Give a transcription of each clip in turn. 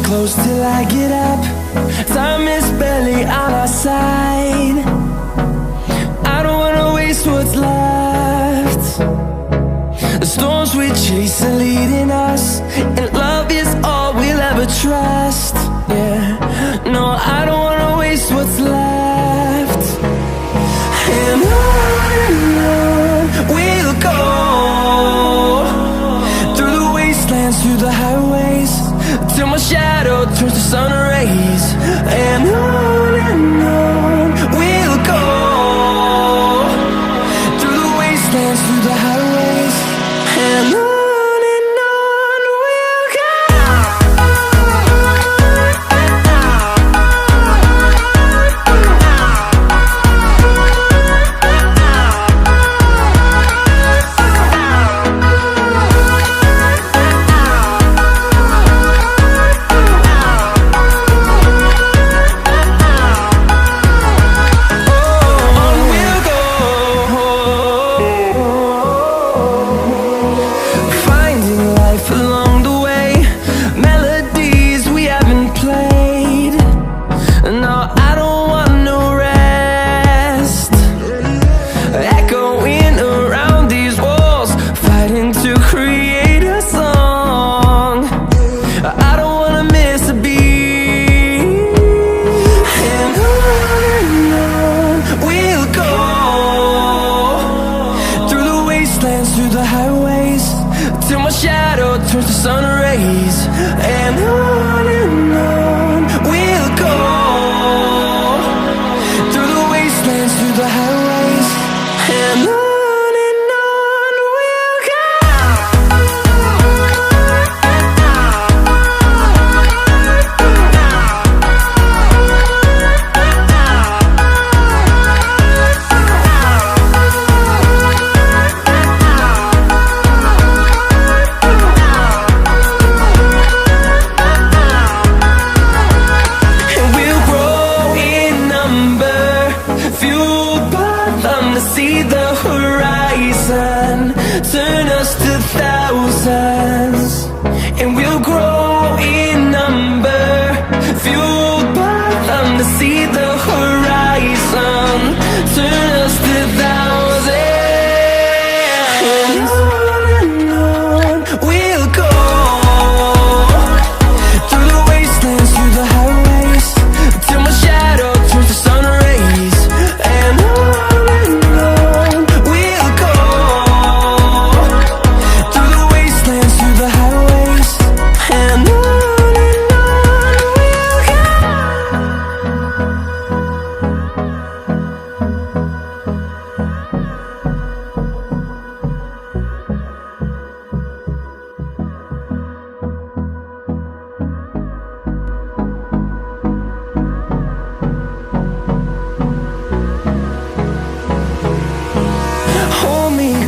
close till I get up. Time is barely on our side. I don't wanna waste what's left. The storms we chase are leading us, and love is all we'll ever trust. Yeah, no, I don't wanna waste what's left. And on we'll go, through the wastelands, through the highways, till my shadow turns to sun rays. And on we'll go, through the wastelands, through the highways, and on we'll go. Through the highways, till my shadow turns to sun rays. And on we'll go, through the wastelands, through the highways, and on we'll go. See the horizon turn us to thousands, and we'll grow in number, fueled by them. To see the horizon turn us to thousands, and on we'll go, through the wastelands, through the highways, till my shadow turns to sun rays. And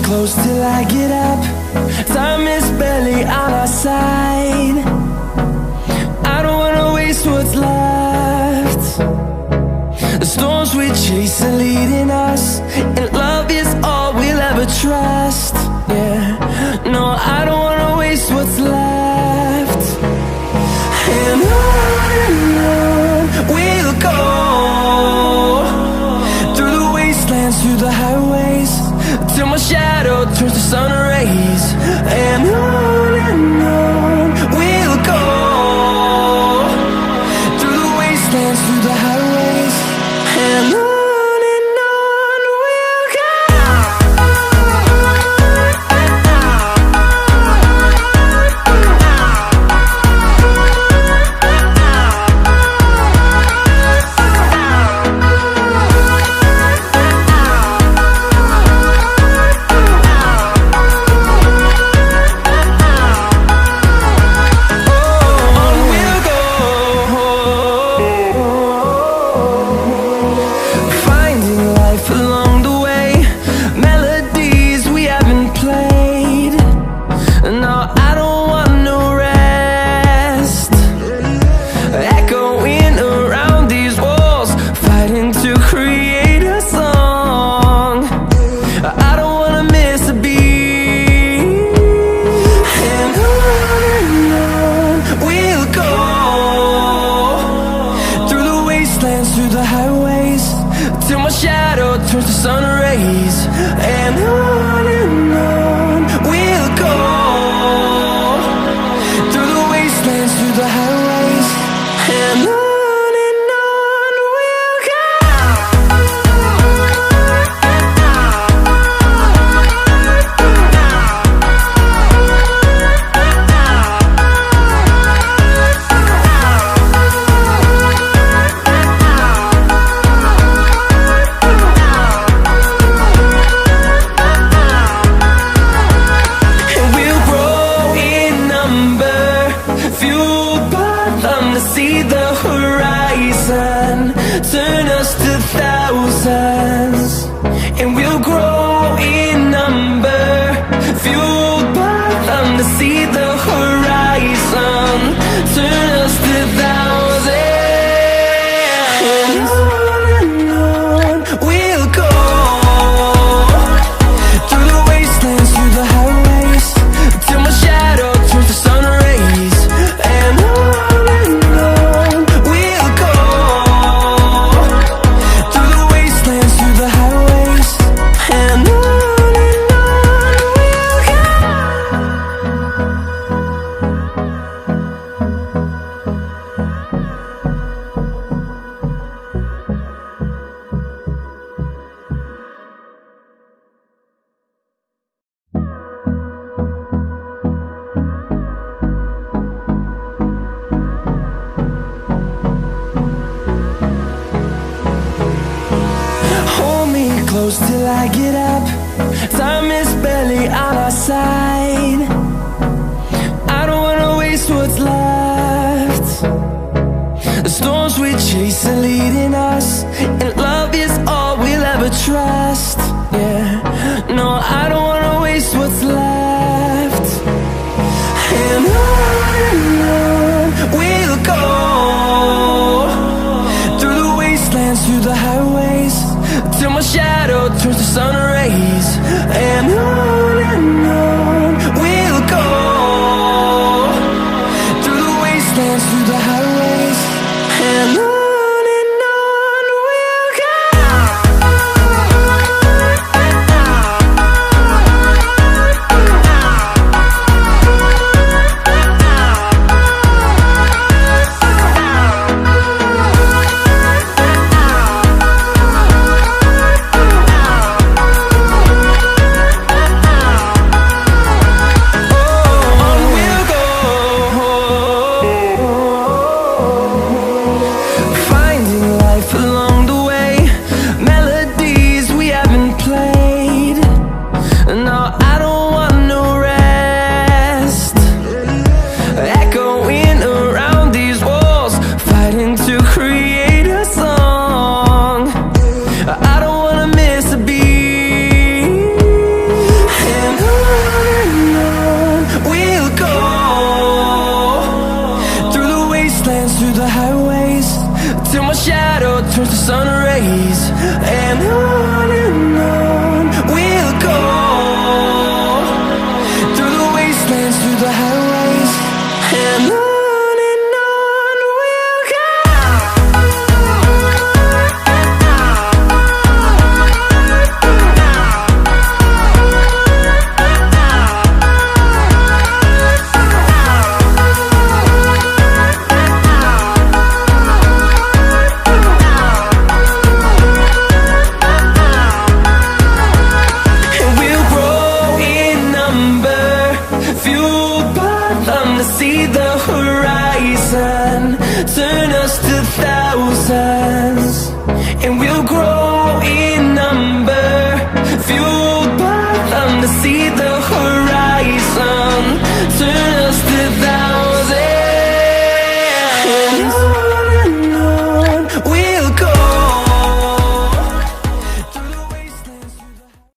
close till I get up. Time is barely on our side. I don't wanna waste what's left. The storms we chase are leading us, and love is all we'll ever trust. Yeah, no, I don't wanna waste what's left. And on we'll go, through the wastelands, through the highways, till my shadow turns to sun rays. And on we'll go, through the wastelands, through the highways, and on. We'll go. wastelands, through the highways, and on we'll go. See the horizon, turn us to thousands, and we'll grow in number, fueled by them. To see the horizon, turn us to thousands, and on we'll go. Through the wastelands, through the highways, till my shadow turns to sun rays, and on. Close till I get up, time is barely on our side. I don't wanna waste what's left. The storms we chase are leading us, and love is all we'll ever trust. Yeah, no, I don't wanna waste what's left. And on we'll go, through the wastelands, through the highways, till my shadow turns to sun rays, and on we'll go. Through the wastelands, through the highways, and on we'll go. Through the highways, till my shadow turns to sun rays, and